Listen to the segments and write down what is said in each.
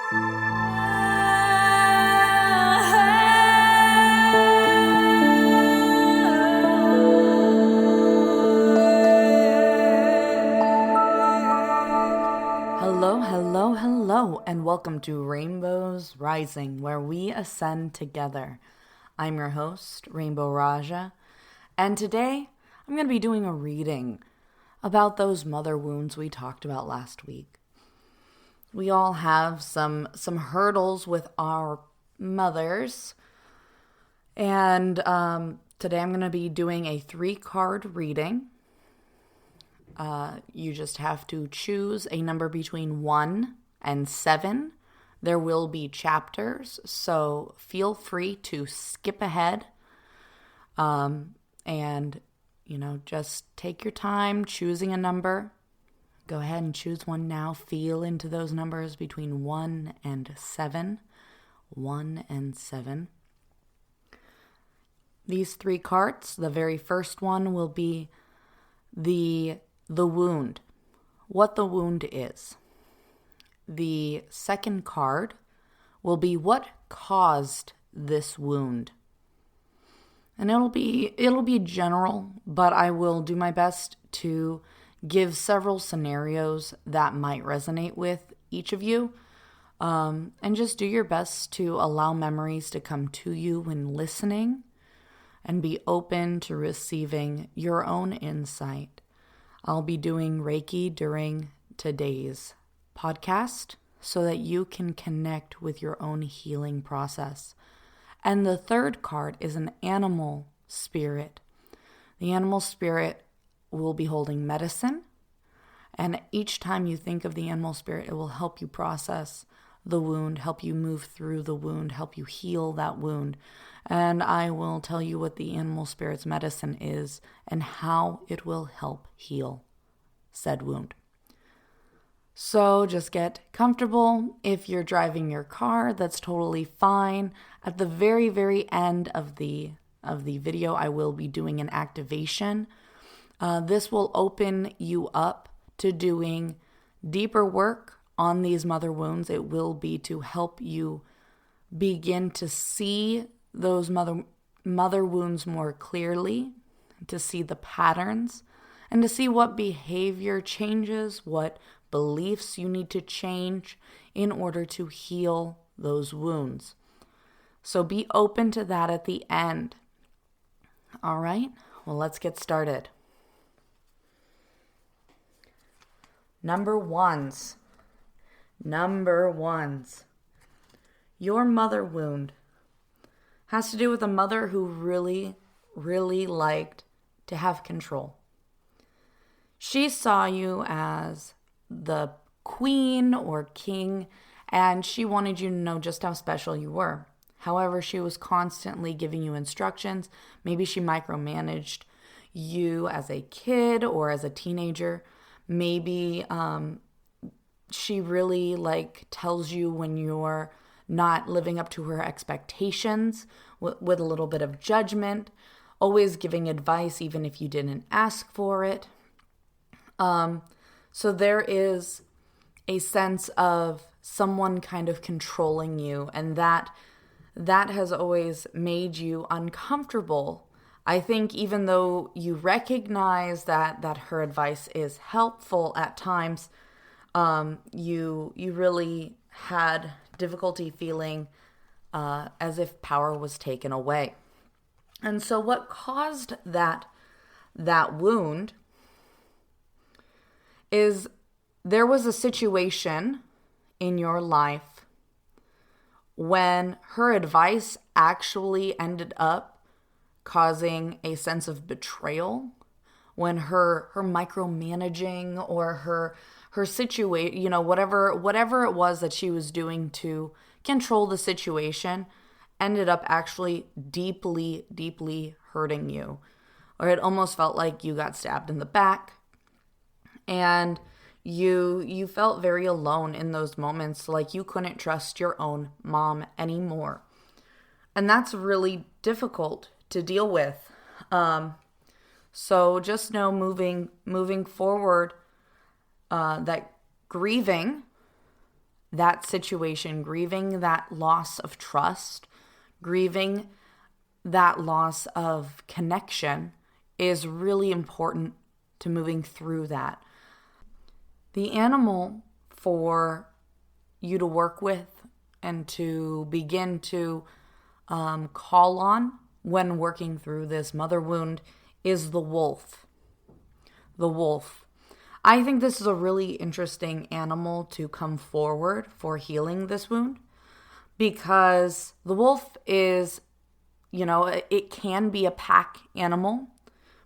Hello, and welcome to Rainbows Rising, where we ascend together. I'm your host, Rainbow Raaja, and today I'm going to be doing a reading about those mother wounds we talked about last week. We all have some hurdles with our mothers, and today I'm going to be doing a 3-card reading. You just have to choose a number between 1 and 7. There will be chapters, so feel free to skip ahead. And, just take your time choosing a number. Go ahead and choose one now. Feel into those numbers between 1 and 7. 1 and 7. These 3 cards, the very first one will be the wound, what the wound is. The second card will be what caused this wound. And it'll be general, but I will do my best to give several scenarios that might resonate with each of you. And just do your best to allow memories to come to you when listening and be open to receiving your own insight. I'll be doing Reiki during today's podcast so that you can connect with your own healing process. And the third card is an animal spirit. The animal spirit will be holding medicine, and each time you think of the animal spirit, it will help you process the wound, help you move through the wound, help you heal that wound. And I will tell you what the animal spirit's medicine is and how it will help heal said wound. So just get comfortable. If you're driving your car, that's totally fine. At the very, very end of the video, I will be doing an activation. This will open you up to doing deeper work on these mother wounds. It will be to help you begin to see those mother wounds more clearly, to see the patterns, and to see what behavior changes, what beliefs you need to change in order to heal those wounds. So be open to that at the end. All right, well, let's get started. Number ones. Your mother wound has to do with a mother who really, really liked to have control. She saw you as the queen or king, and she wanted you to know just how special you were. However, she was constantly giving you instructions. Maybe she micromanaged you as a kid or as a teenager. Maybe she really tells you when you're not living up to her expectations with a little bit of judgment, always giving advice even if you didn't ask for it. So there is a sense of someone kind of controlling you, and that has always made you uncomfortable. I think even though you recognize that her advice is helpful at times, you really had difficulty feeling as if power was taken away. And so what caused that wound is there was a situation in your life when her advice actually ended up causing a sense of betrayal, when her micromanaging or her situation, whatever it was that she was doing to control the situation ended up actually deeply, deeply hurting you. Or it almost felt like you got stabbed in the back. And you felt very alone in those moments, like you couldn't trust your own mom anymore. And that's really difficult to deal with. So just know moving forward, that grieving that situation, grieving that loss of trust, grieving that loss of connection is really important to moving through that. The animal for you to work with and to begin to call on when working through this mother wound is the wolf. The wolf. I think this is a really interesting animal to come forward for healing this wound, because the wolf is, it can be a pack animal,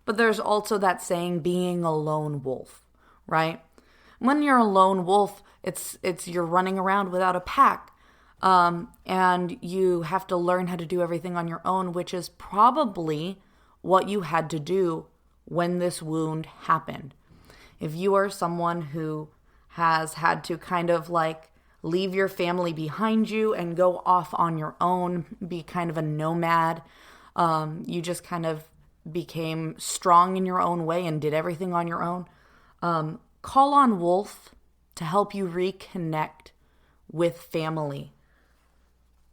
but there's also that saying, being a lone wolf, right? When you're a lone wolf, it's you're running around without a pack, and you have to learn how to do everything on your own, which is probably what you had to do when this wound happened. If you are someone who has had to kind of like leave your family behind you and go off on your own, be kind of a nomad, you just kind of became strong in your own way and did everything on your own, call on wolf to help you reconnect with family.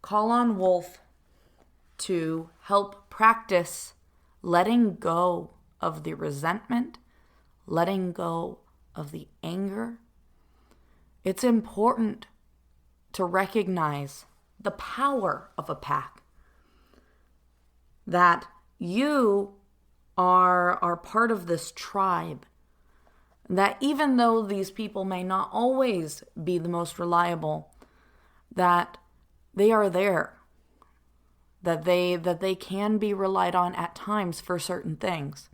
Call on wolf to help practice letting go of the resentment, letting go of the anger. It's important to recognize the power of a pack, that you are part of this tribe, that even though these people may not always be the most reliable, that they are there, that they can be relied on at times for certain things.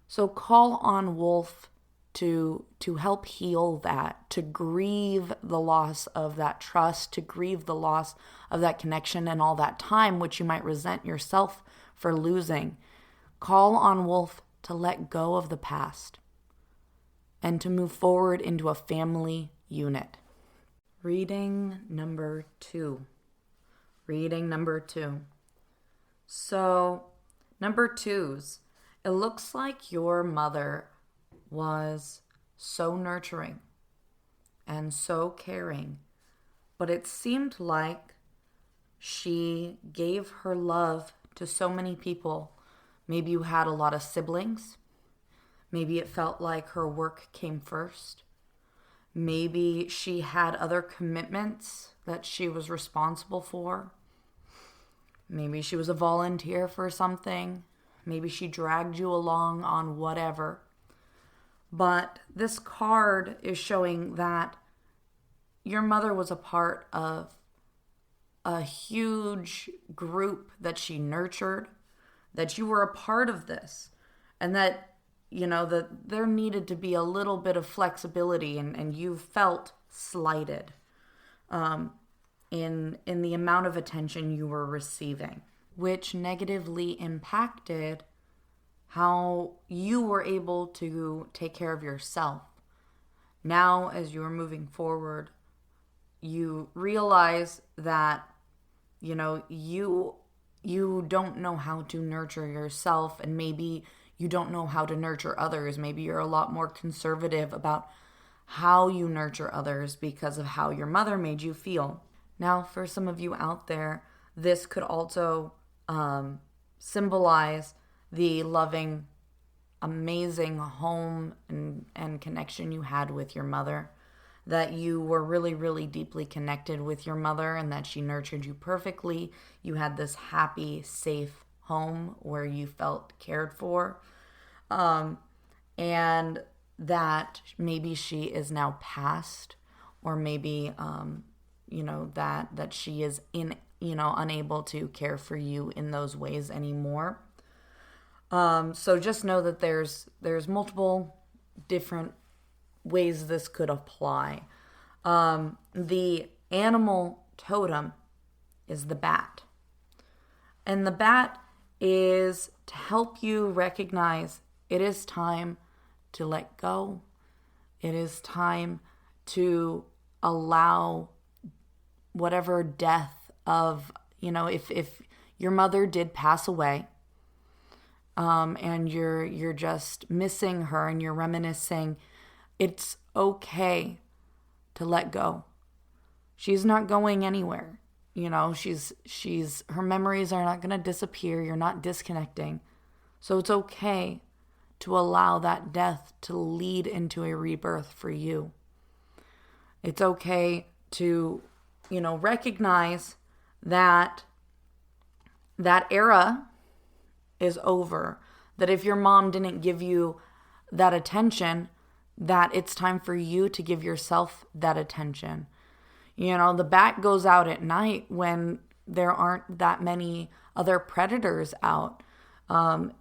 So call on wolf to help heal that, to grieve the loss of that trust, to grieve the loss of that connection and all that time which you might resent yourself for losing. Call on wolf to let go of the past and to move forward into a family unit. Reading number 2. So, number 2's, it looks like your mother was so nurturing and so caring, but it seemed like she gave her love to so many people. Maybe you had a lot of siblings. Maybe it felt like her work came first. Maybe she had other commitments that she was responsible for. Maybe she was a volunteer for something. Maybe she dragged you along on whatever. But this card is showing that your mother was a part of a huge group that she nurtured, that you were a part of this, and that, that there needed to be a little bit of flexibility, and you felt slighted in the amount of attention you were receiving, which negatively impacted how you were able to take care of yourself. Now, as you are moving forward, you realize that, you don't know how to nurture yourself, and maybe you don't know how to nurture others. Maybe you're a lot more conservative about how you nurture others because of how your mother made you feel. Now, for some of you out there, this could also symbolize the loving, amazing home and connection you had with your mother, that you were really, really deeply connected with your mother and that she nurtured you perfectly. You had this happy, safe home where you felt cared for, and that maybe she is now past, or maybe, that she is unable to care for you in those ways anymore. So just know that there's multiple different ways this could apply. The animal totem is the bat. And the bat is to help you recognize it is time to let go. It is time to allow whatever death of, if your mother did pass away, and you're just missing her and you're reminiscing, it's okay to let go. She's not going anywhere. Her memories are not going to disappear. You're not disconnecting. So it's okay to allow that death to lead into a rebirth for you. It's okay to, recognize that that era is over. That if your mom didn't give you that attention, that it's time for you to give yourself that attention. The bat goes out at night when there aren't that many other predators out.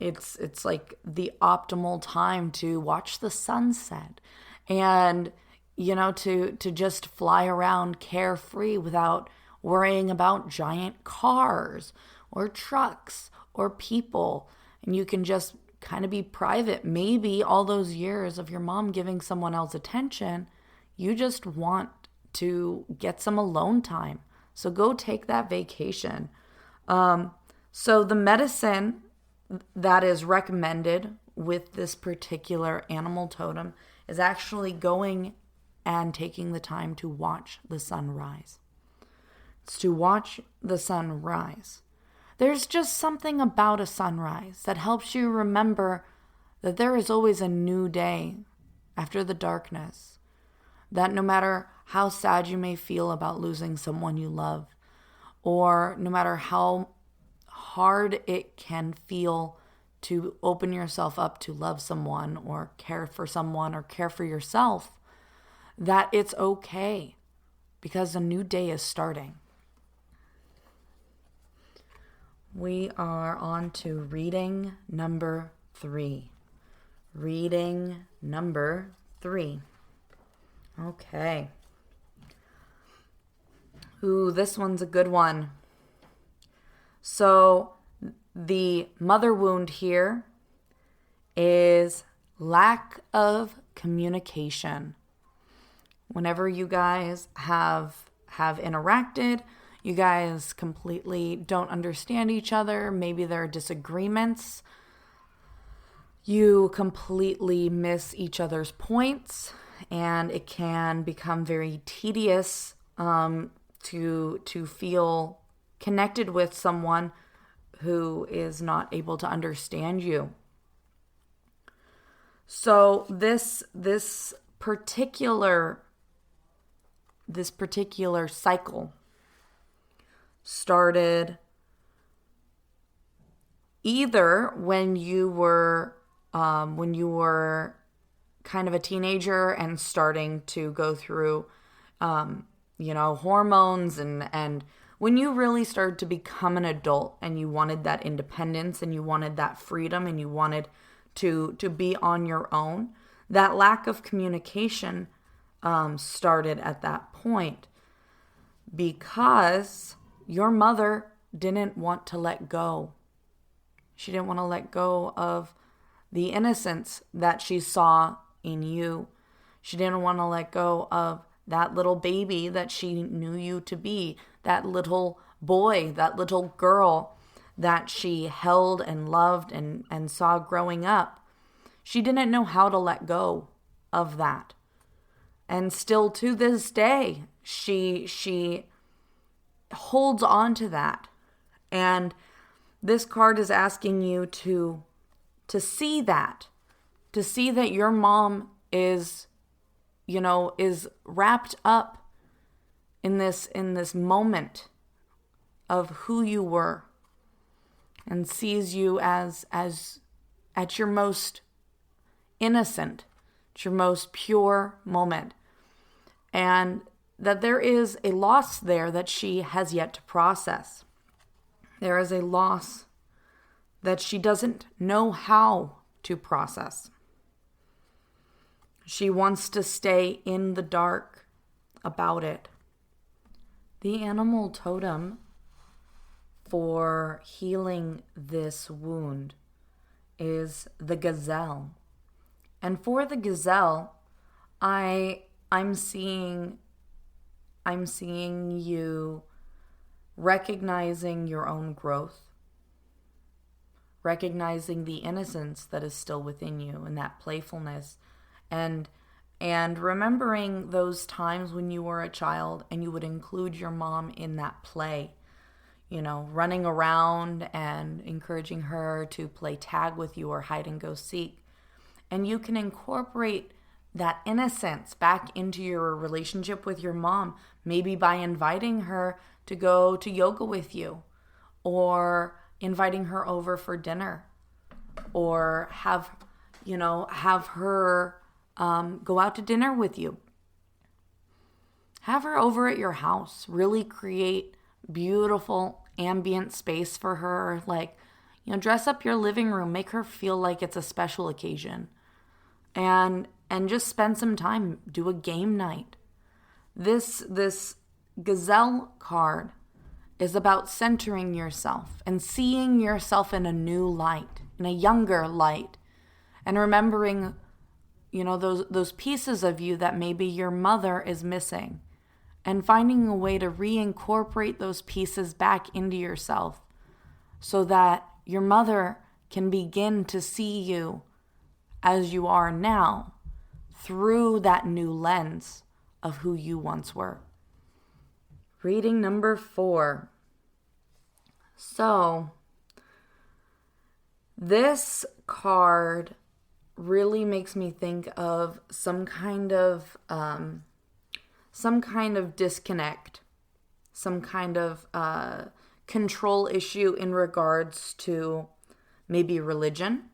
It's like the optimal time to watch the sunset and, to just fly around carefree without worrying about giant cars or trucks or people. And you can just kind of be private. Maybe all those years of your mom giving someone else attention, you just want to get some alone time. So go take that vacation. So the medicine that is recommended with this particular animal totem is actually going and taking the time to watch the sun rise. It's to watch the sun rise. There's just something about a sunrise that helps you remember that there is always a new day after the darkness. That no matter how sad you may feel about losing someone you love, or no matter how hard it can feel to open yourself up to love someone or care for someone or care for yourself, that it's okay because a new day is starting. We are on to reading number 3. Reading number 3. Okay. Ooh, this one's a good one. So the mother wound here is lack of communication. Whenever you guys have interacted, you guys completely don't understand each other. Maybe there are disagreements. You completely miss each other's points, and it can become very tedious to feel connected with someone who is not able to understand you. So this particular cycle started either when you were kind of a teenager and starting to go through hormones and when you really started to become an adult and you wanted that independence and you wanted that freedom and you wanted to be on your own. That lack of communication started at that point because your mother didn't want to let go. She didn't want to let go of the innocence that she saw in you. She didn't want to let go of that little baby that she knew you to be, that little boy, that little girl that she held and loved and saw growing up. She didn't know how to let go of that. And still to this day, she holds on to that. And this card is asking you to see that, your mom is wrapped up in this moment of who you were and sees you as at your most innocent, at your most pure moment. And that there is a loss there that she has yet to process. There is a loss that she doesn't know how to process. She wants to stay in the dark about it. The animal totem for healing this wound is the gazelle. And for the gazelle, I'm seeing you recognizing your own growth, recognizing the innocence that is still within you and that playfulness, and And remembering those times when you were a child and you would include your mom in that play, running around and encouraging her to play tag with you or hide and go seek. And you can incorporate that innocence back into your relationship with your mom, maybe by inviting her to go to yoga with you, or inviting her over for dinner, or have her go out to dinner with you. Have her over at your house. Really create beautiful ambient space for her. Dress up your living room. Make her feel like it's a special occasion. And just spend some time. Do a game night. This Gazelle card is about centering yourself and seeing yourself in a new light, in a younger light, and remembering, those pieces of you that maybe your mother is missing, and finding a way to reincorporate those pieces back into yourself so that your mother can begin to see you as you are now through that new lens of who you once were. Reading number 4. So, this card really makes me think of some kind of disconnect, some kind of control issue in regards to maybe religion,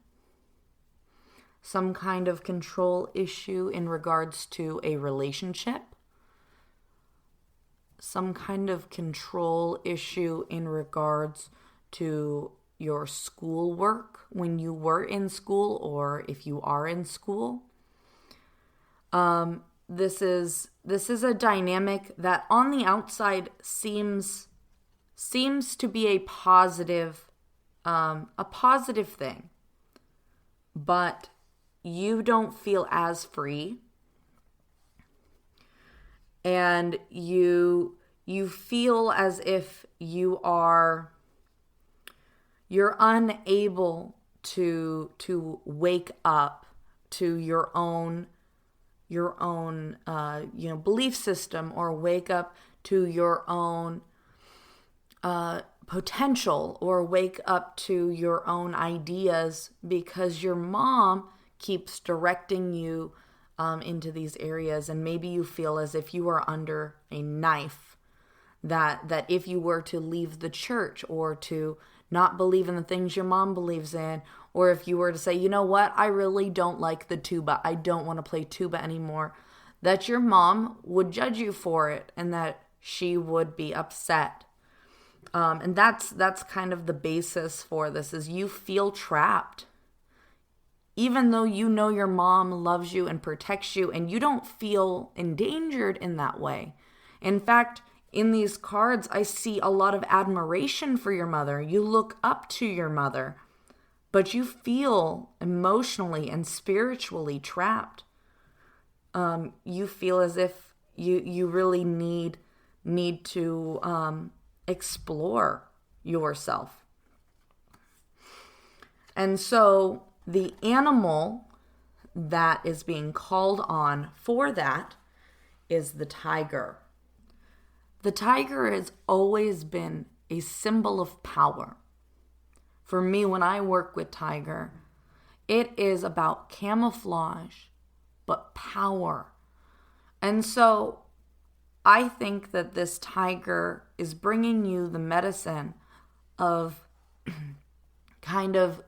some kind of control issue in regards to a relationship, some kind of control issue in regards to your schoolwork when you were in school, or if you are in school. This is a dynamic that on the outside seems to be a positive thing, but you don't feel as free, and you feel as if you're unable to wake up to your own belief system, or wake up to your own potential, or wake up to your own ideas, because your mom keeps directing you into these areas. And maybe you feel as if you are under a knife, that if you were to leave the church, or to not believe in the things your mom believes in, or if you were to say, you know what, I really don't like the tuba, I don't want to play tuba anymore, that your mom would judge you for it, and that she would be upset. And that's kind of the basis for this, is you feel trapped. Even though you know your mom loves you and protects you, and you don't feel endangered in that way. In fact, in these cards, I see a lot of admiration for your mother. You look up to your mother, but you feel emotionally and spiritually trapped. You feel as if you really need to explore yourself. And so the animal that is being called on for that is the tiger. The tiger has always been a symbol of power. For me, when I work with tiger, it is about camouflage, but power. And so I think that this tiger is bringing you the medicine of kind of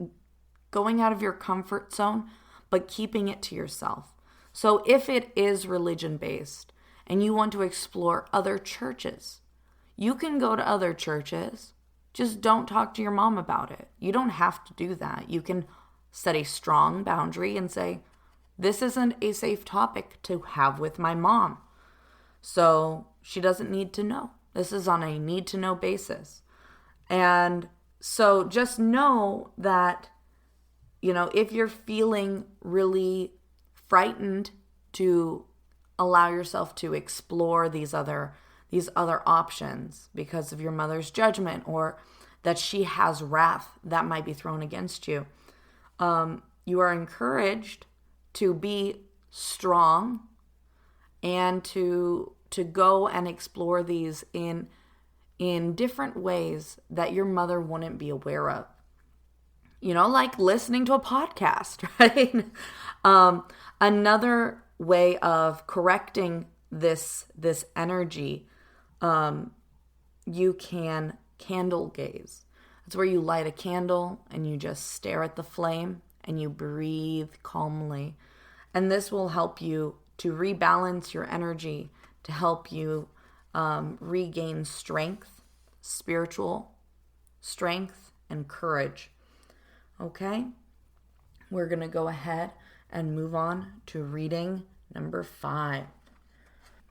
going out of your comfort zone, but keeping it to yourself. So if it is religion-based and you want to explore other churches, you can go to other churches. Just don't talk to your mom about it. You don't have to do that. You can set a strong boundary and say, this isn't a safe topic to have with my mom, so she doesn't need to know. This is on a need-to-know basis. And so just know that, if you're feeling really frightened to allow yourself to explore these other options because of your mother's judgment, or that she has wrath that might be thrown against you, you are encouraged to be strong and to go and explore these in different ways that your mother wouldn't be aware of. Like listening to a podcast, right? Another way of correcting this energy, you can candle gaze. It's where you light a candle and you just stare at the flame and you breathe calmly. And this will help you to rebalance your energy, to help you regain strength, spiritual strength, and courage. Okay? We're going to go ahead and move on to reading number 5.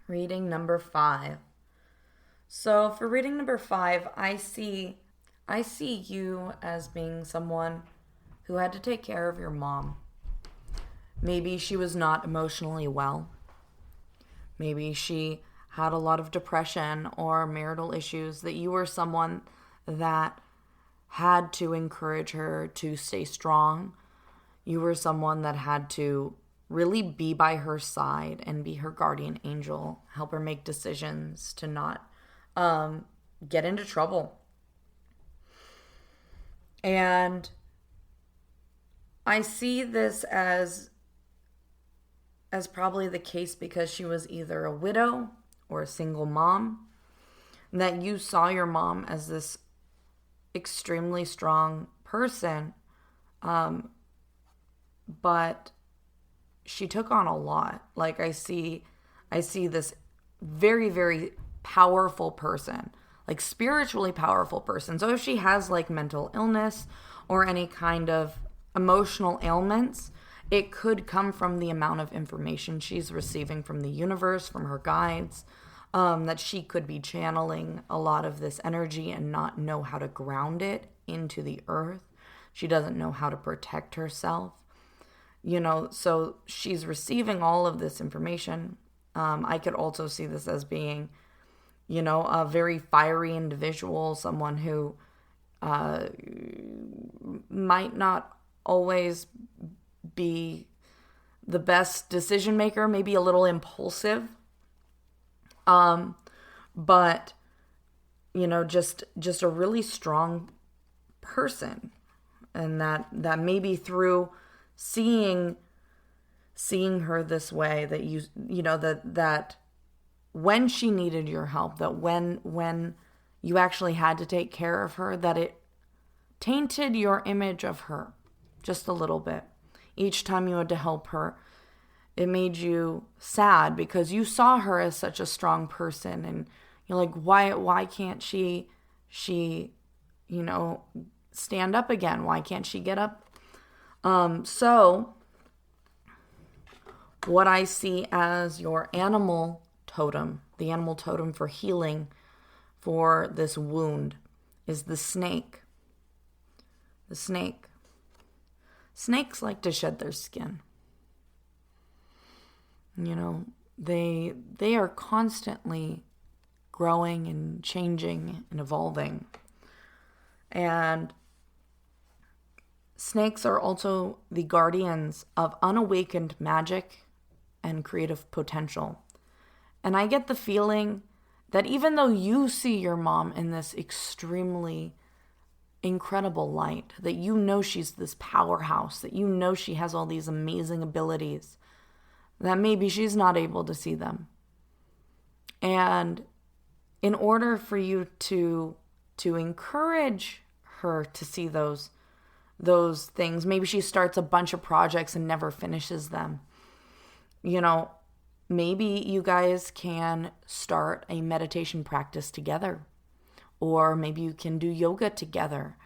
Reading number 5. So for reading number 5, I see you as being someone who had to take care of your mom. Maybe she was not emotionally well. Maybe she had a lot of depression or marital issues, that you were someone that had to encourage her to stay strong. You were someone that had to really be by her side and be her guardian angel, help her make decisions to not get into trouble. And I see this as probably the case because she was either a widow or a single mom, and that you saw your mom as this extremely strong person, but she took on a lot. Like I see this very, very powerful person, like spiritually powerful person. So if she has like mental illness or any kind of emotional ailments, it could come from the amount of information she's receiving from the universe, from her guides, that she could be channeling a lot of this energy and not know how to ground it into the earth. She doesn't know how to protect herself. So she's receiving all of this information. I could also see this as being, a very fiery individual, someone who might not always be the best decision maker, maybe a little impulsive. But just a really strong person. And that maybe through seeing her this way, that that when she needed your help, that when you actually had to take care of her, that it tainted your image of her just a little bit. Each time you had to help her, it made you sad because you saw her as such a strong person, and you're like, why can't she stand up again? Why can't she get up? So what I see as your animal totem, the animal totem for healing for this wound, is the snake. The snake. Snakes like to shed their skin. They are constantly growing and changing and evolving. And snakes are also the guardians of unawakened magic and creative potential. And I get the feeling that even though you see your mom in this extremely incredible light, that she's this powerhouse, that she has all these amazing abilities, that maybe she's not able to see them. And in order for you to encourage her to see those things, maybe she starts a bunch of projects and never finishes them. Maybe you guys can start a meditation practice together, or maybe you can do yoga together,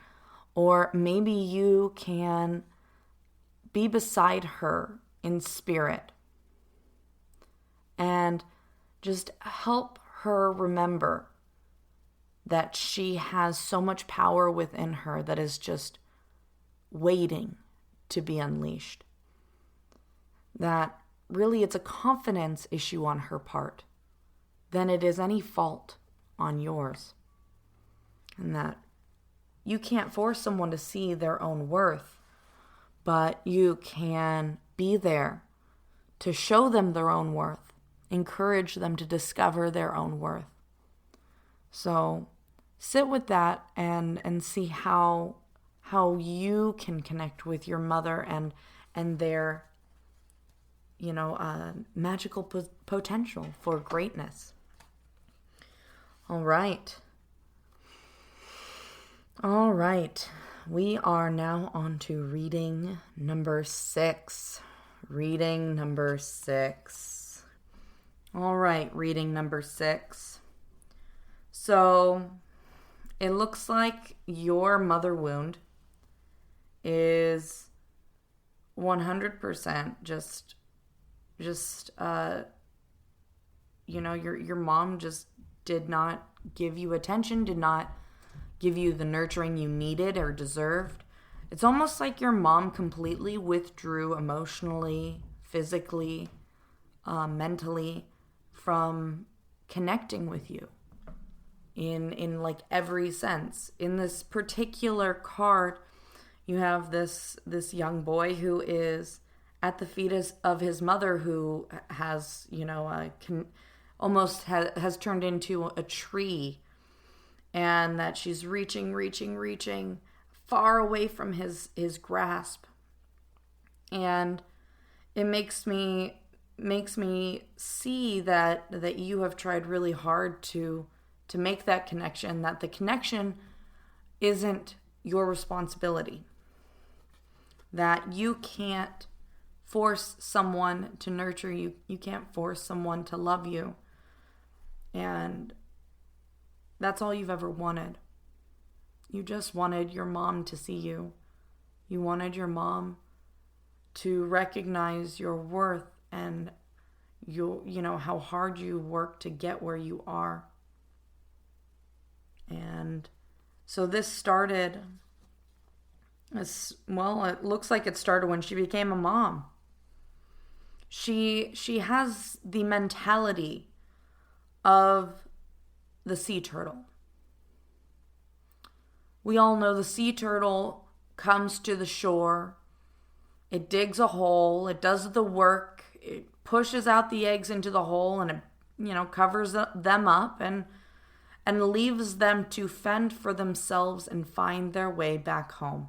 or maybe you can be beside her in spirit and just help her remember that she has so much power within her that is just waiting to be unleashed. That really it's a confidence issue on her part than it is any fault on yours. And that you can't force someone to see their own worth, but you can be there to show them their own worth encourage them to discover their own worth. So sit with that and see how you can connect with your mother and their magical potential for greatness. All right. We are now on to reading number 6. All right, reading number 6. So it looks like your mother wound is 100% just your mom just did not give you attention, did not give you the nurturing you needed or deserved. It's almost like your mom completely withdrew emotionally, physically, mentally from connecting with you in like every sense. In this particular card, you have this young boy who is at the feet of his mother, who has, almost has turned into a tree, and that she's reaching far away from his grasp. And it makes me see that you have tried really hard to make that connection, that the connection isn't your responsibility, that you can't force someone to nurture you. You can't force someone to love you. And that's all you've ever wanted. You just wanted your mom to see you. You wanted your mom to recognize your worth and how hard you work to get where you are. And so this started, it looks like it started when she became a mom. She has the mentality of the sea turtle. We all know the sea turtle comes to the shore. It digs a hole. It does the work. It pushes out the eggs into the hole, and it covers them up and leaves them to fend for themselves and find their way back home.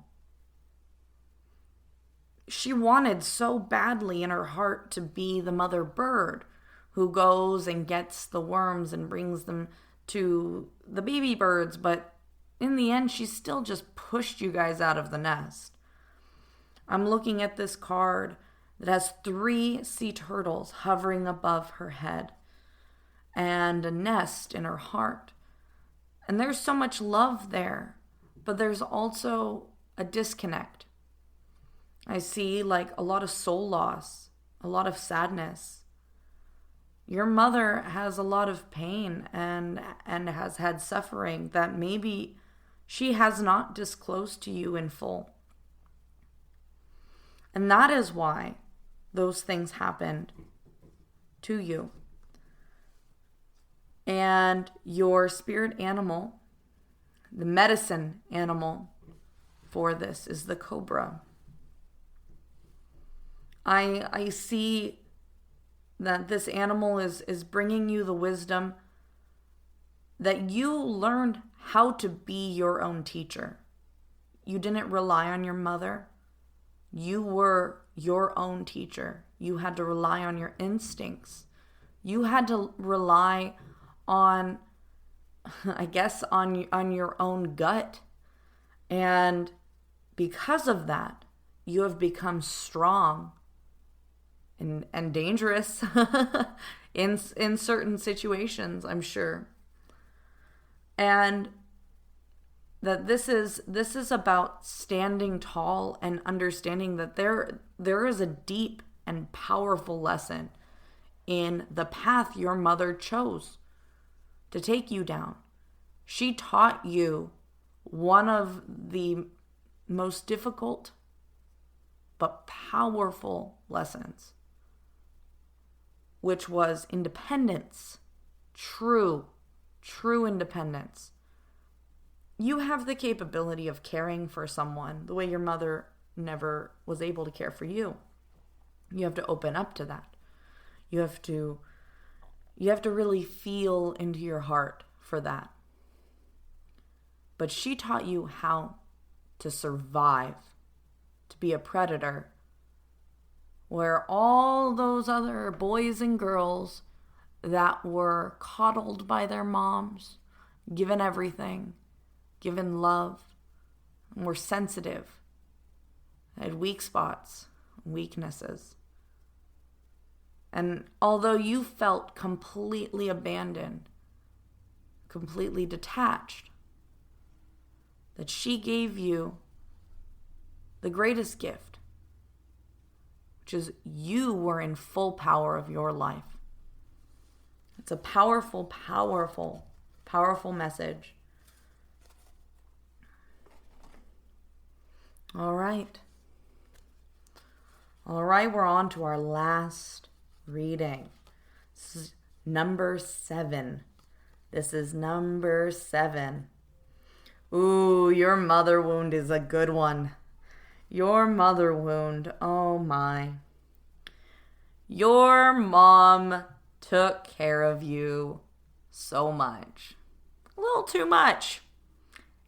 She wanted so badly in her heart to be the mother bird who goes and gets the worms and brings them to the baby birds, but in the end, she still just pushed you guys out of the nest. I'm looking at this card that has 3 sea turtles hovering above her head and a nest in her heart. And there's so much love there, but there's also a disconnect. I see like a lot of soul loss, a lot of sadness. Your mother has a lot of pain and has had suffering that maybe she has not disclosed to you in full. And that is why those things happened to you. And your spirit animal, the medicine animal for this, is the cobra. I see that this animal is bringing you the wisdom that you learned how to be your own teacher. You didn't rely on your mother. You were your own teacher. You had to rely on your instincts. You had to rely on, on your own gut. And because of that, you have become strong and dangerous in certain situations, I'm sure. And that this is about standing tall and understanding that there is a deep and powerful lesson in the path your mother chose to take you down. She taught you one of the most difficult but powerful lessons, which was independence, true independence. You have the capability of caring for someone the way your mother never was able to care for you. You have to open up to that. You have to You have to really feel into your heart for that. But she taught you how to survive, to be a predator, where all those other boys and girls that were coddled by their moms, given everything, given love, and were sensitive, had weak spots, weaknesses. And although you felt completely abandoned, completely detached, that she gave you the greatest gift, which is you were in full power of your life. It's a powerful, powerful, powerful message. All right, we're on to our last reading. This is number 7. Ooh, your mother wound is a good one. Your mother wound, oh my. Your mom took care of you so much. A little too much.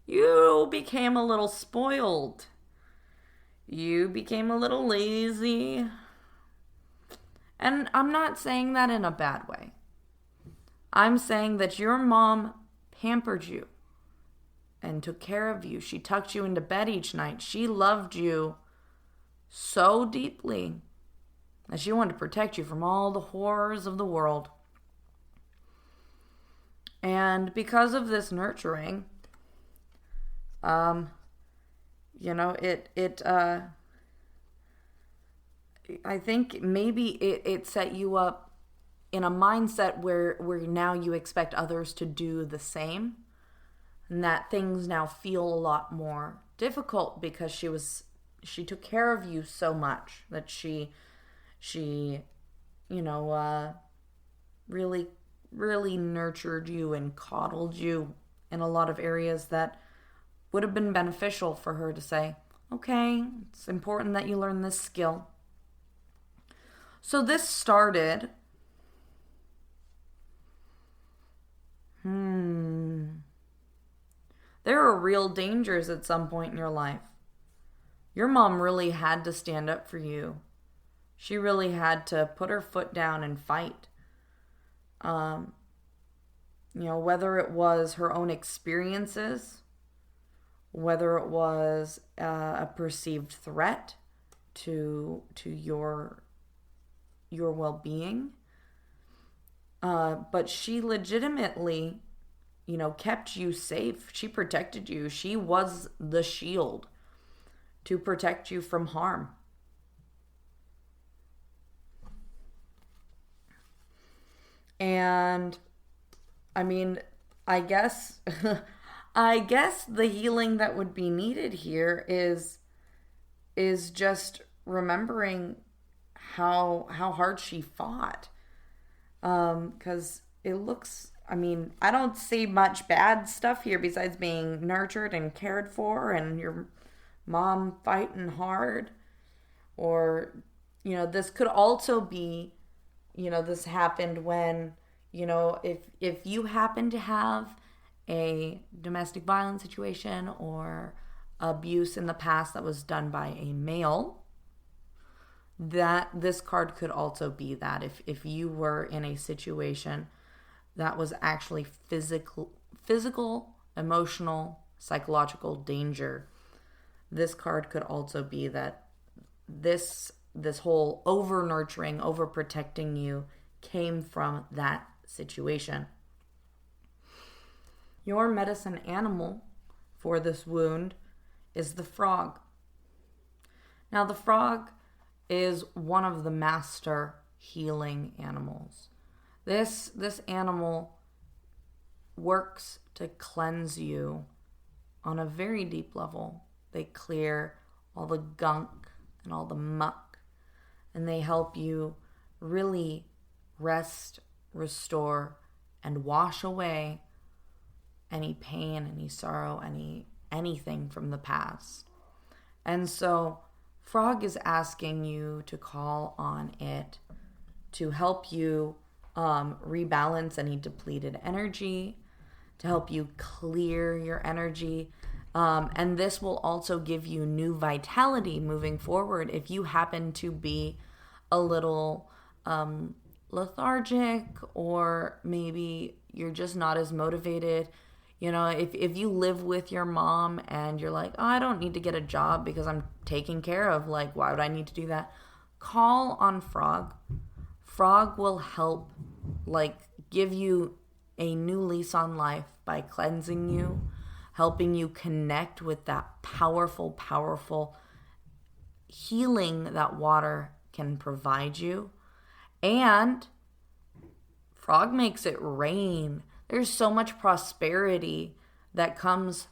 You became a little spoiled. You became a little lazy. And I'm not saying that in a bad way. I'm saying that your mom pampered you and took care of you. She tucked you into bed each night. She loved you so deeply that she wanted to protect you from all the horrors of the world. And because of this nurturing, I think maybe it set you up in a mindset where now you expect others to do the same, and that things now feel a lot more difficult because she took care of you so much that she really, really nurtured you and coddled you in a lot of areas that would have been beneficial for her to say, okay, it's important that you learn this skill. So this started, there were real dangers at some point in your life. Your mom really had to stand up for you. She really had to put her foot down and fight. Whether it was her own experiences, whether it was a perceived threat to your well-being, but she legitimately, kept you safe. She protected you. She was the shield to protect you from harm. And I guess the healing that would be needed here is just remembering how hard she fought. Because it looks, I don't see much bad stuff here besides being nurtured and cared for and your mom fighting hard. Or, this could also be, this happened when, if you happen to have a domestic violence situation or abuse in the past that was done by a male, that this card could also be that. If you were in a situation that was actually physical, emotional, psychological danger, this card could also be that this whole over-nurturing, over-protecting you came from that situation. Your medicine animal for this wound is the frog. Now, the frog is one of the master healing animals. This animal works to cleanse you on a very deep level. They clear all the gunk and all the muck, and they help you really rest, restore, and wash away any pain, any sorrow, anything from the past. And so Frog is asking you to call on it to help you rebalance any depleted energy, to help you clear your energy. And this will also give you new vitality moving forward if you happen to be a little lethargic, or maybe you're just not as motivated. You know, if you live with your mom and you're like, oh, I don't need to get a job because I'm taken care of, like, why would I need to do that? Call on Frog. Frog will help, like, give you a new lease on life by cleansing you, helping you connect with that powerful, powerful healing that water can provide you. And Frog makes it rain. There's so much prosperity that comes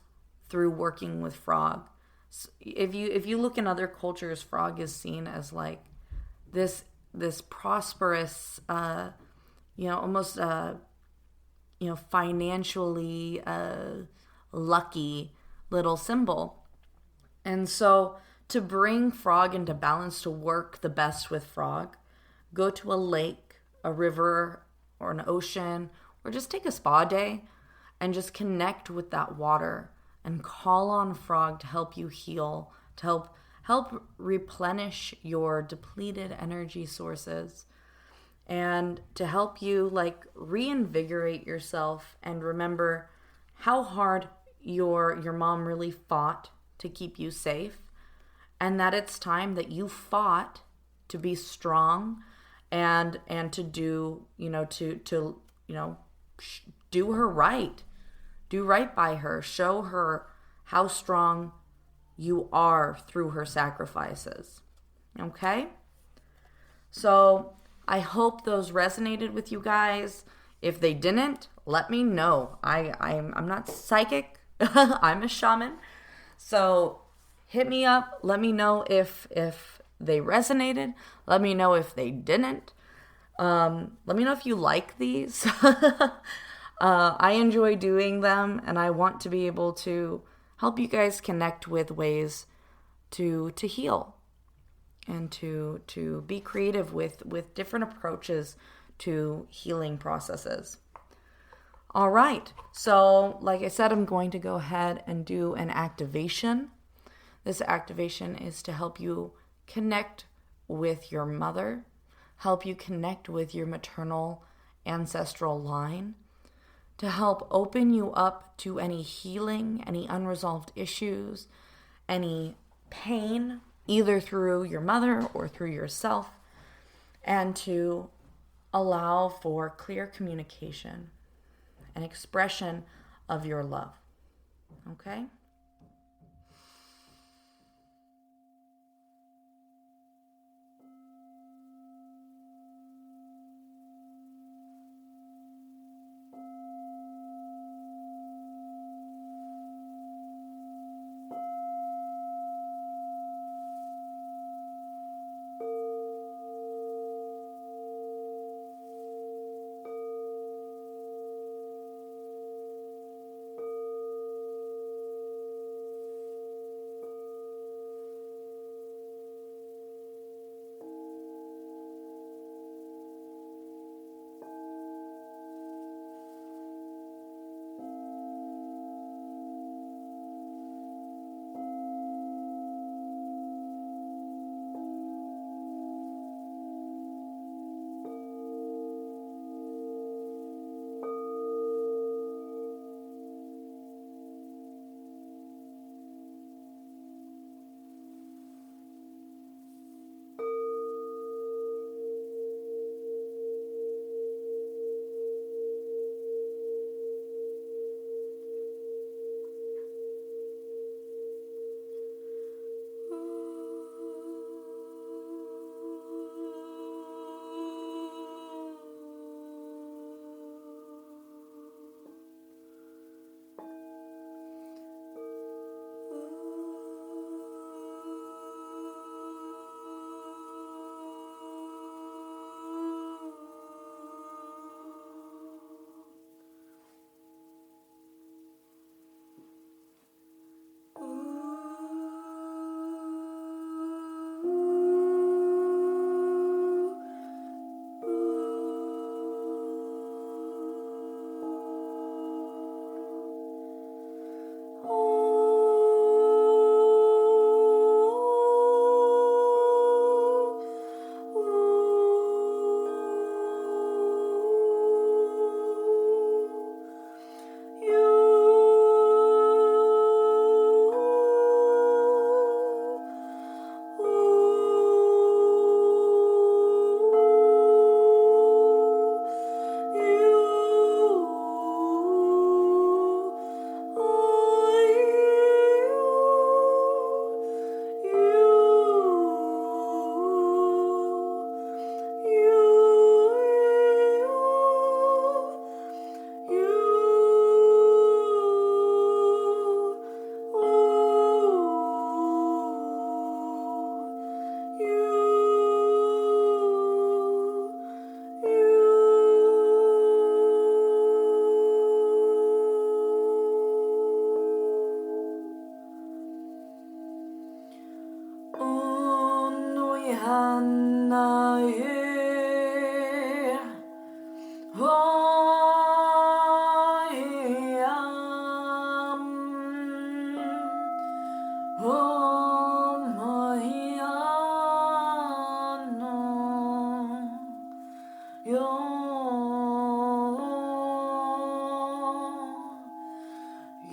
through working with Frog. If you look in other cultures, Frog is seen as like this prosperous, almost financially lucky little symbol. And so to bring Frog into balance, to work the best with Frog, go to a lake, a river, or an ocean, or just take a spa day and just connect with that water and call on Frog to help you heal, to help replenish your depleted energy sources, and to help you like reinvigorate yourself and remember how hard your mom really fought to keep you safe, and that it's time that you fought to be strong and to do, do her right. Do right by her. Show her how strong you are through her sacrifices. Okay? So I hope those resonated with you guys. If they didn't, let me know. I'm not psychic. I'm a shaman. So hit me up. Let me know if they resonated. Let me know if they didn't. Let me know if you like these. I enjoy doing them, and I want to be able to help you guys connect with ways to heal and to be creative with different approaches to healing processes. All right. So, like I said, I'm going to go ahead and do an activation. This activation is to help you connect with your mother, help you connect with your maternal ancestral line, to help open you up to any healing, any unresolved issues, any pain, either through your mother or through yourself, and to allow for clear communication and expression of your love. Okay?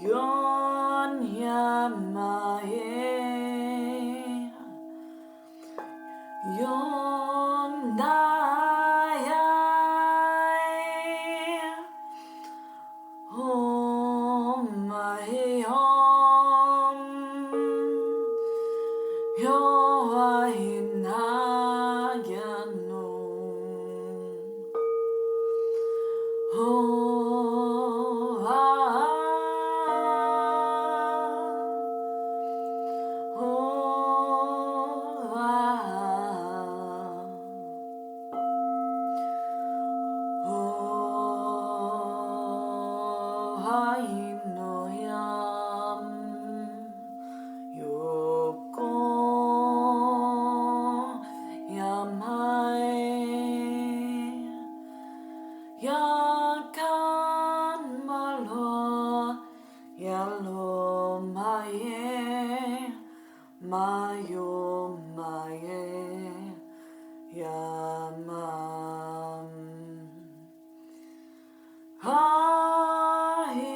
yon yamae yon dayai hom mahe hom yo ahinagyano Yakan malo yalo maye mayo maye yamam hayo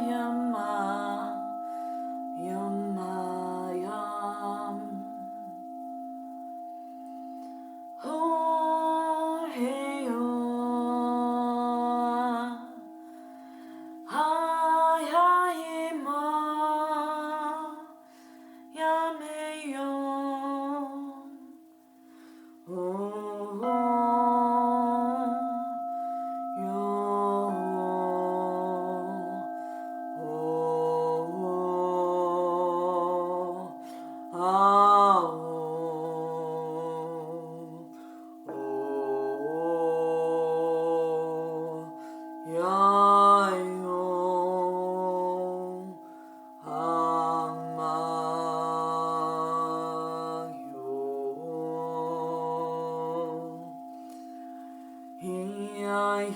yama yamayam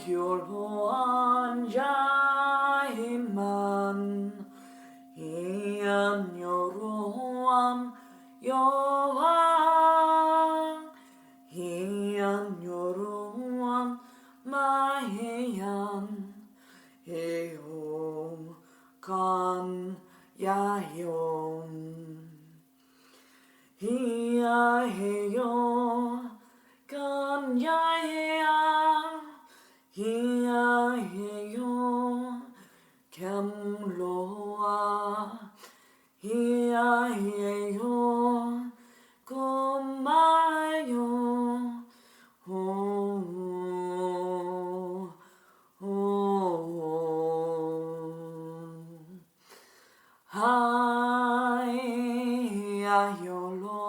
Yolhoan Jahiman Ian Yoroan Yohan Ian Yoroan Mahian Ehom Kan Yahom Hiya Heyo Kan Yahya Hiya heyo kem loa Hiya heyo komayo Hiya yolo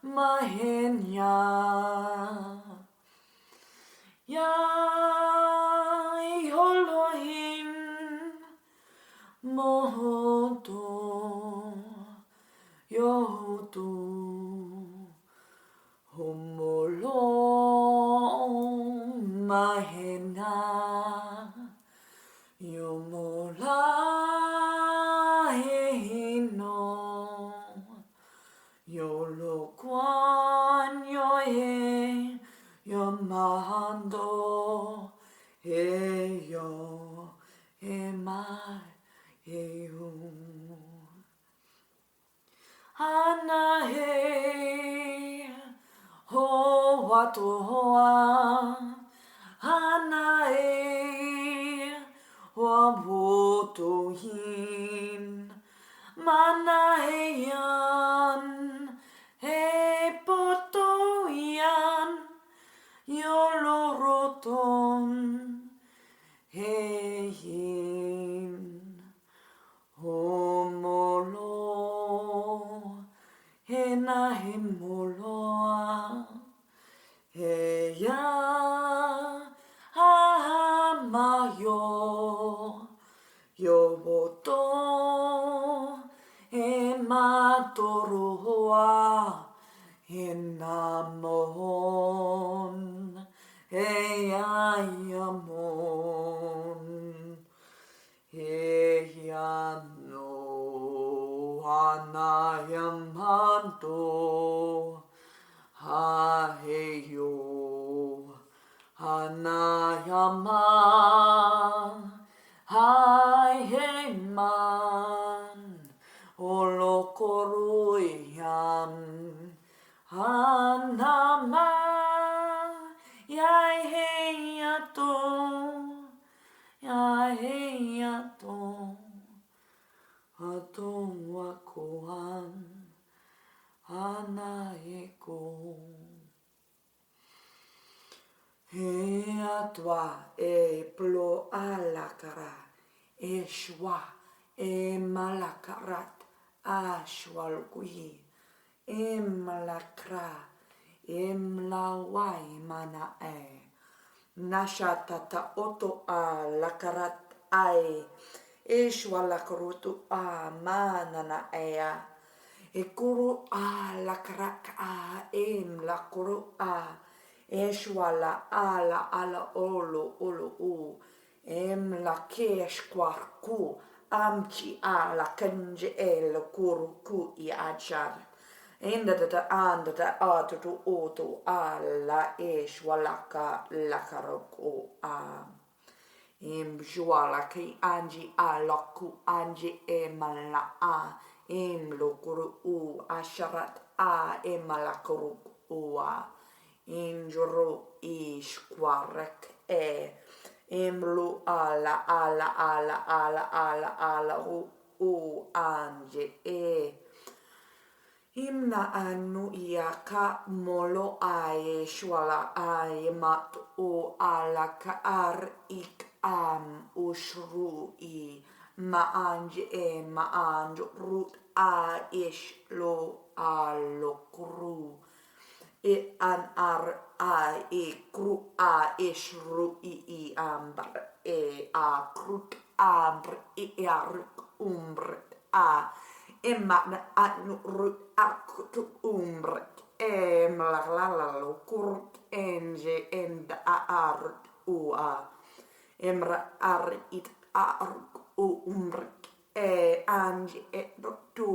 mahenya ya Elohim mohoto yohoto homolo mahena yomola hehino Yolo kwan yoe yamando heyo emai eu ana he ho watu hoa ana e wa woto hin mana he yan he poto yan yolo roton he hin homolo he na he moloa he ya ha ma yo boto e matoroa e namon e ayamon e yano anayamanto Ha he yo, hanayama, hai he man, olokoruyam, hanama, yai he yato, yai he yato, ato wakohan, anaeko. He atua e plo alakara e shwa e malakarat a shwalgui e malakra e mlawai mana e nashatata oto a lakarat ai e shwalakarutu a manana ea e kuru a lakarak a e mlakuru a Eshwala ala olo u em la kesh kwarku amchi ala kanji el kuru ku I achar enda da anda da atu oto ala eshwalaka lakaroku a em jwala ki anji alaku anji emala a em lokuru u asharat a emalakuru ua Injuru ishkwarek imlu ala u anje imna anu ka molo ae shwala ae mat o ala ka ar ik ushru I ma anje ma anj rut a ish lo alokru an ar kru ishru I ambar a krut abr ark umbrt emma anu rut akut umbrt la kurk enje end art emra ar it ark umbrt ange tu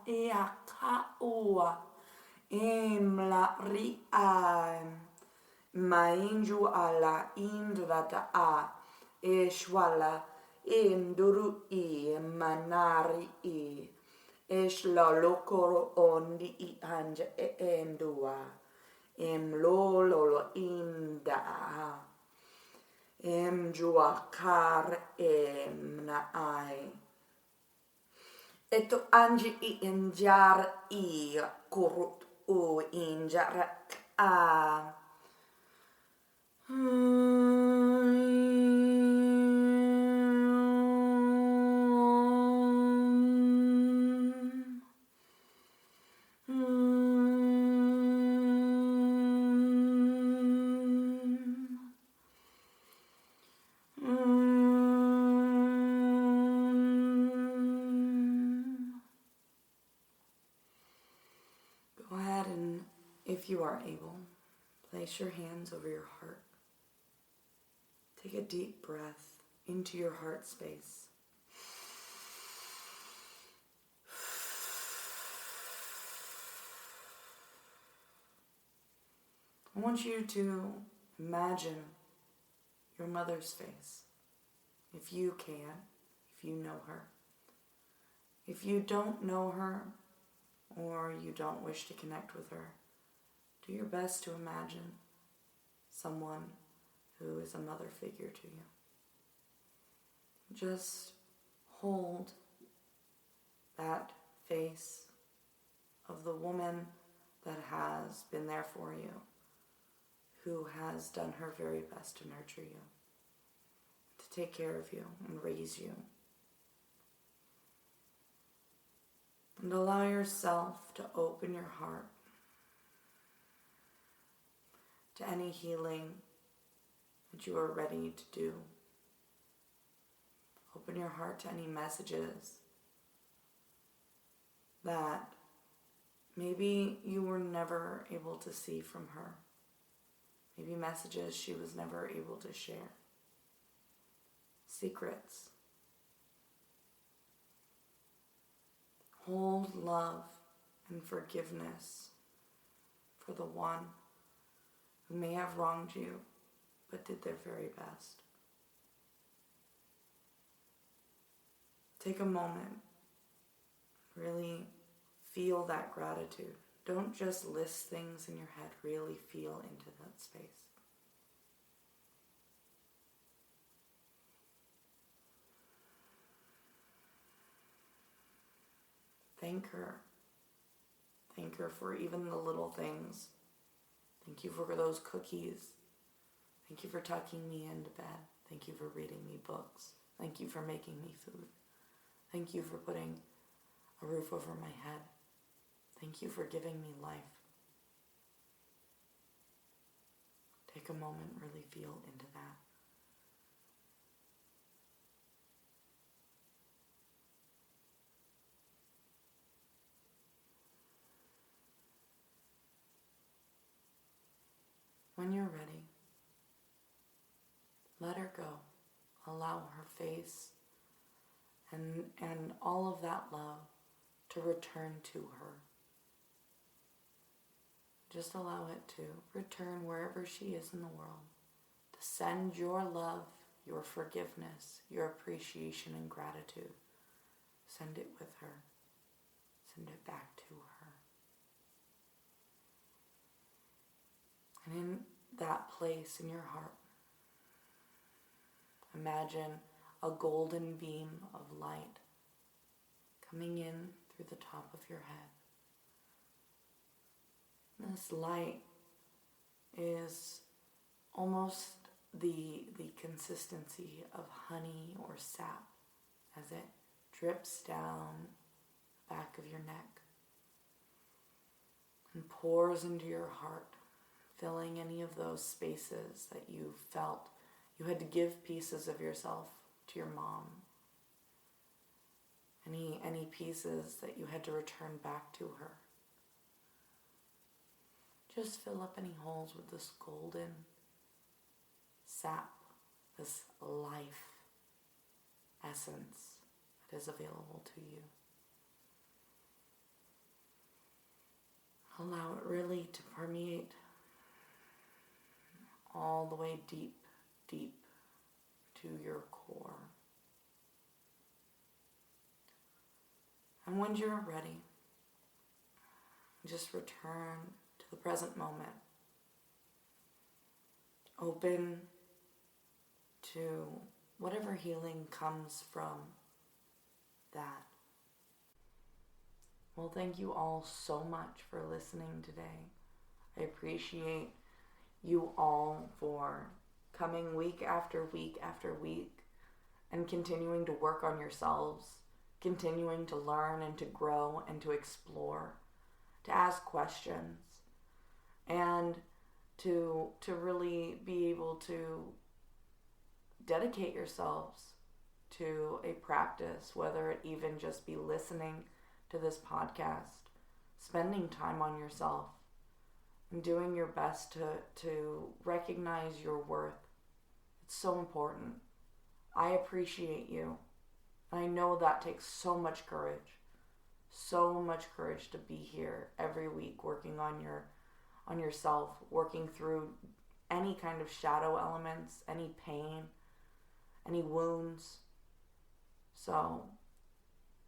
ea ka ua emla ri ma inju ala indrata shwala induru manari la lokoro ondi anja endua lolo inda jua kar na Eto anji injar kurut injar Go ahead and, if you are able, place your hands over your heart. Take a deep breath into your heart space. I want you to imagine your mother's face, if you can, if you know her. If you don't know her, or you don't wish to connect with her, do your best to imagine someone who is a mother figure to you. Just hold that face of the woman that has been there for you, who has done her very best to nurture you, to take care of you and raise you. And allow yourself to open your heart to any healing that you are ready to do. Open your heart to any messages that maybe you were never able to see from her. Maybe messages she was never able to share. Secrets. Hold love and forgiveness for the one who may have wronged you but did their very best. Take a moment. Really feel that gratitude. Don't just list things in your head. Really feel into that space. Thank her. Thank her for even the little things. Thank you for those cookies. Thank you for tucking me into bed. Thank you for reading me books. Thank you for making me food. Thank you for putting a roof over my head. Thank you for giving me life. Take a moment, really feel into that. When you're ready, let her go. Allow her face and all of that love to return to her. Just allow it to return wherever she is in the world. To send your love, your forgiveness, your appreciation and gratitude. Send it with her. Send it back to her. And in that place in your heart, imagine a golden beam of light coming in through the top of your head. This light is almost the consistency of honey or sap as it drips down the back of your neck and pours into your heart, filling any of those spaces that you felt you had to give pieces of yourself to your mom. Any pieces that you had to return back to her. Just fill up any holes with this golden sap, this life essence that is available to you. Allow it really to permeate all the way deep, deep to your core. And when you're ready, just return to the present moment. Open to whatever healing comes from that. Well, thank you all so much for listening today. I appreciate you all for coming week after week after week and continuing to work on yourselves, continuing to learn and to grow and to explore, to ask questions, and to really be able to dedicate yourselves to a practice, whether it even just be listening to this podcast, spending time on yourself, and doing your best to recognize your worth. It's so important. I appreciate you. I know that takes so much courage to be here every week working on yourself, working through any kind of shadow elements, any pain, any wounds. So,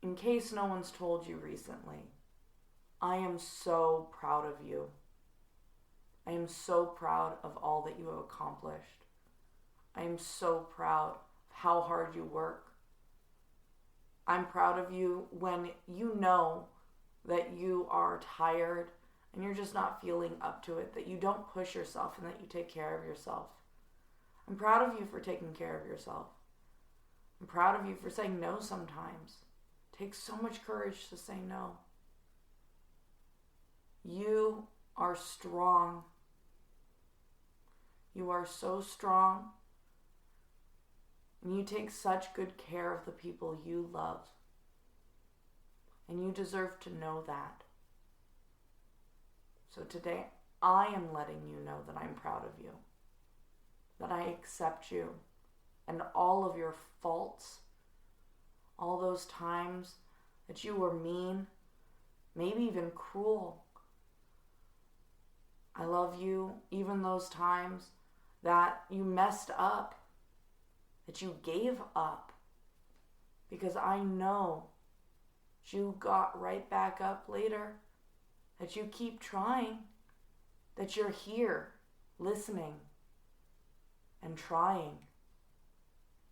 in case no one's told you recently, I am so proud of you. I am so proud of all that you have accomplished. I am so proud of how hard you work. I'm proud of you when you know that you are tired and you're just not feeling up to it, that you don't push yourself and that you take care of yourself. I'm proud of you for taking care of yourself. I'm proud of you for saying no sometimes. It takes so much courage to say no. You are strong. You are so strong. And you take such good care of the people you love. And you deserve to know that. So today, I am letting you know that I'm proud of you. That I accept you and all of your faults. All those times that you were mean, maybe even cruel. I love you even those times that you messed up, that you gave up, because I know you got right back up later, that you keep trying, that you're here listening and trying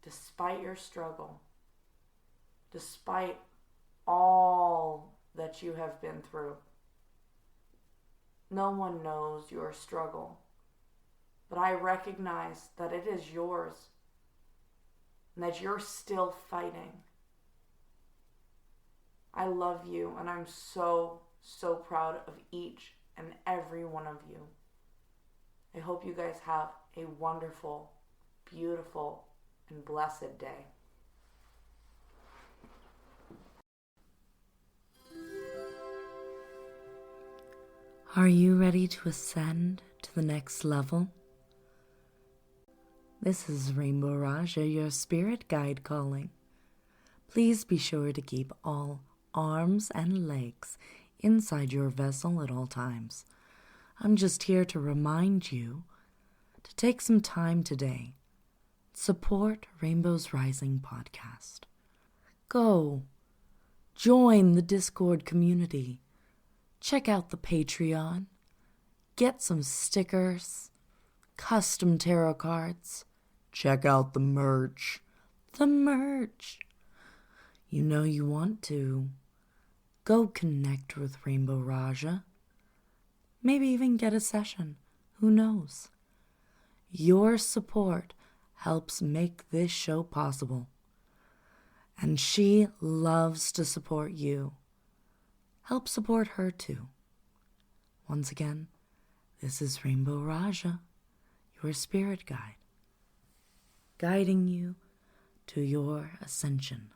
despite your struggle, despite all that you have been through. No one knows your struggle, but I recognize that it is yours and that you're still fighting. I love you, and I'm so, so proud of each and every one of you. I hope you guys have a wonderful, beautiful, and blessed day. Are you ready to ascend to the next level? This is Rainbow Raaja, your spirit guide calling. Please be sure to keep all arms and legs inside your vessel at all times. I'm just here to remind you to take some time today. Support Rainbow's Rising podcast. Go. Join the Discord community. Check out the Patreon. Get some stickers, custom tarot cards. Check out the merch. The merch. You know you want to. Go connect with Rainbow Raaja. Maybe even get a session. Who knows? Your support helps make this show possible. And she loves to support you. Help support her too. Once again, this is Rainbow Raaja, your spirit guide, guiding you to your ascension.